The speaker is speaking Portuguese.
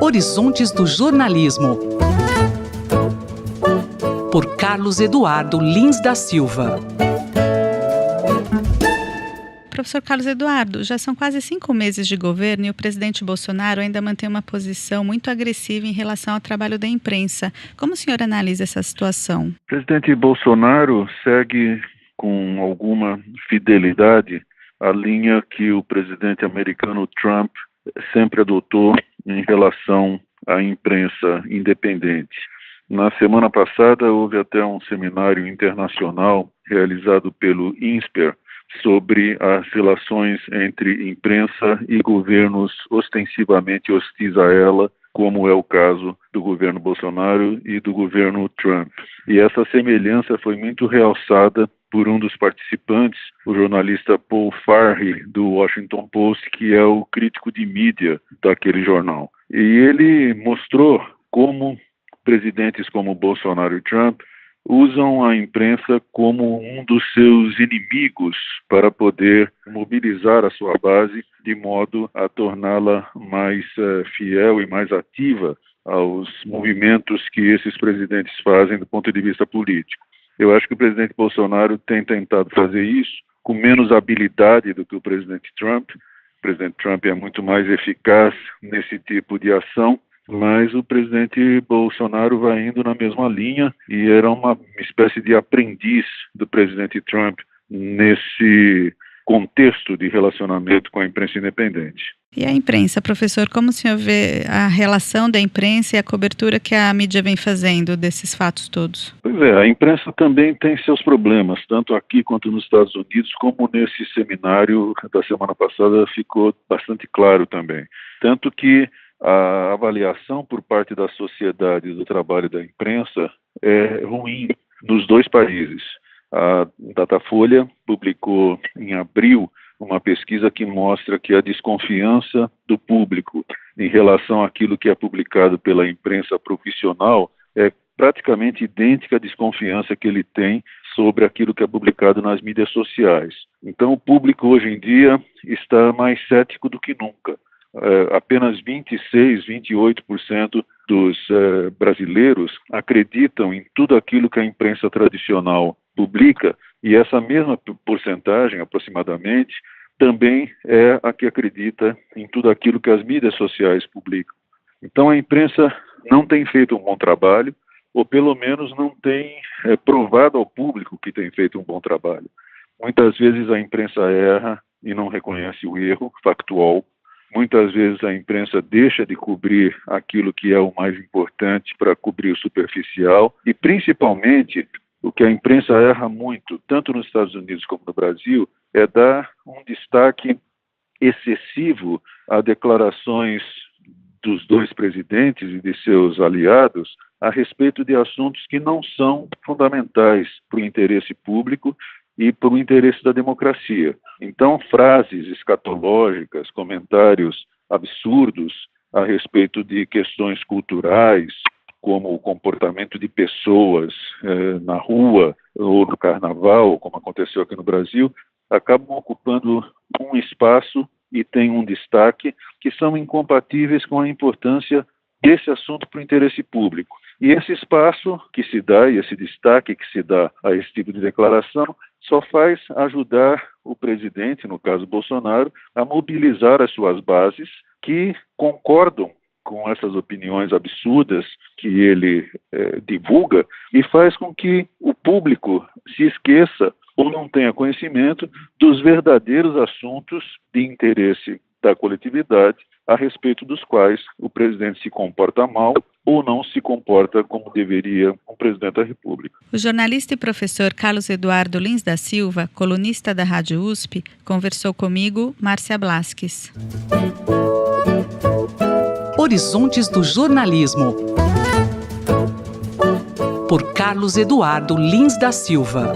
Horizontes do Jornalismo, por Carlos Eduardo Lins da Silva. Professor Carlos Eduardo, já são quase 5 meses de governo e o presidente Bolsonaro ainda mantém uma posição muito agressiva em relação ao trabalho da imprensa. Como o senhor analisa essa situação? O presidente Bolsonaro segue com alguma fidelidade a linha que o presidente americano Trump sempre adotou em relação à imprensa independente. Na semana passada, houve até um seminário internacional realizado pelo INSPER sobre as relações entre imprensa e governos ostensivamente hostis a ela, como é o caso do governo Bolsonaro e do governo Trump. E essa semelhança foi muito realçada por um dos participantes, o jornalista Paul Farhi, do Washington Post, que é o crítico de mídia daquele jornal. E ele mostrou como presidentes como Bolsonaro e Trump usam a imprensa como um dos seus inimigos para poder mobilizar a sua base de modo a torná-la mais fiel e mais ativa aos movimentos que esses presidentes fazem do ponto de vista político. Eu acho que o presidente Bolsonaro tem tentado fazer isso com menos habilidade do que o presidente Trump. O presidente Trump é muito mais eficaz nesse tipo de ação, mas o presidente Bolsonaro vai indo na mesma linha e era uma espécie de aprendiz do presidente Trump nesse contexto de relacionamento com a imprensa independente. E a imprensa, professor, como o senhor vê a relação da imprensa e a cobertura que a mídia vem fazendo desses fatos todos? Pois é, a imprensa também tem seus problemas, tanto aqui quanto nos Estados Unidos, como nesse seminário da semana passada ficou bastante claro também. Tanto que a avaliação por parte da sociedade do trabalho da imprensa é ruim nos dois países. A Datafolha publicou em abril uma pesquisa que mostra que a desconfiança do público em relação àquilo que é publicado pela imprensa profissional é praticamente idêntica à desconfiança que ele tem sobre aquilo que é publicado nas mídias sociais. Então, o público hoje em dia está mais cético do que nunca. Apenas 28% dos brasileiros acreditam em tudo aquilo que a imprensa tradicional publica, e essa mesma porcentagem, aproximadamente, também é a que acredita em tudo aquilo que as mídias sociais publicam. Então a imprensa não tem feito um bom trabalho, ou pelo menos não tem provado ao público que tem feito um bom trabalho. Muitas vezes a imprensa erra e não reconhece o erro factual. Muitas vezes a imprensa deixa de cobrir aquilo que é o mais importante para cobrir o superficial e, principalmente, o que a imprensa erra muito, tanto nos Estados Unidos como no Brasil, é dar um destaque excessivo a declarações dos dois presidentes e de seus aliados a respeito de assuntos que não são fundamentais para o interesse público e para o interesse da democracia. Então, frases escatológicas, comentários absurdos a respeito de questões culturais, como o comportamento de pessoas na rua ou no carnaval, como aconteceu aqui no Brasil, acabam ocupando um espaço e têm um destaque que são incompatíveis com a importância desse assunto para o interesse público. E esse espaço que se dá, e esse destaque que se dá a esse tipo de declaração, só faz ajudar o presidente, no caso Bolsonaro, a mobilizar as suas bases que concordam com essas opiniões absurdas que ele divulga e faz com que o público se esqueça ou não tenha conhecimento dos verdadeiros assuntos de interesse da coletividade a respeito dos quais o presidente se comporta mal ou não se comporta como deveria um presidente da República. O jornalista e professor Carlos Eduardo Lins da Silva, colunista da Rádio USP, conversou comigo, Márcia Blasques. Horizontes do Jornalismo, por Carlos Eduardo Lins da Silva.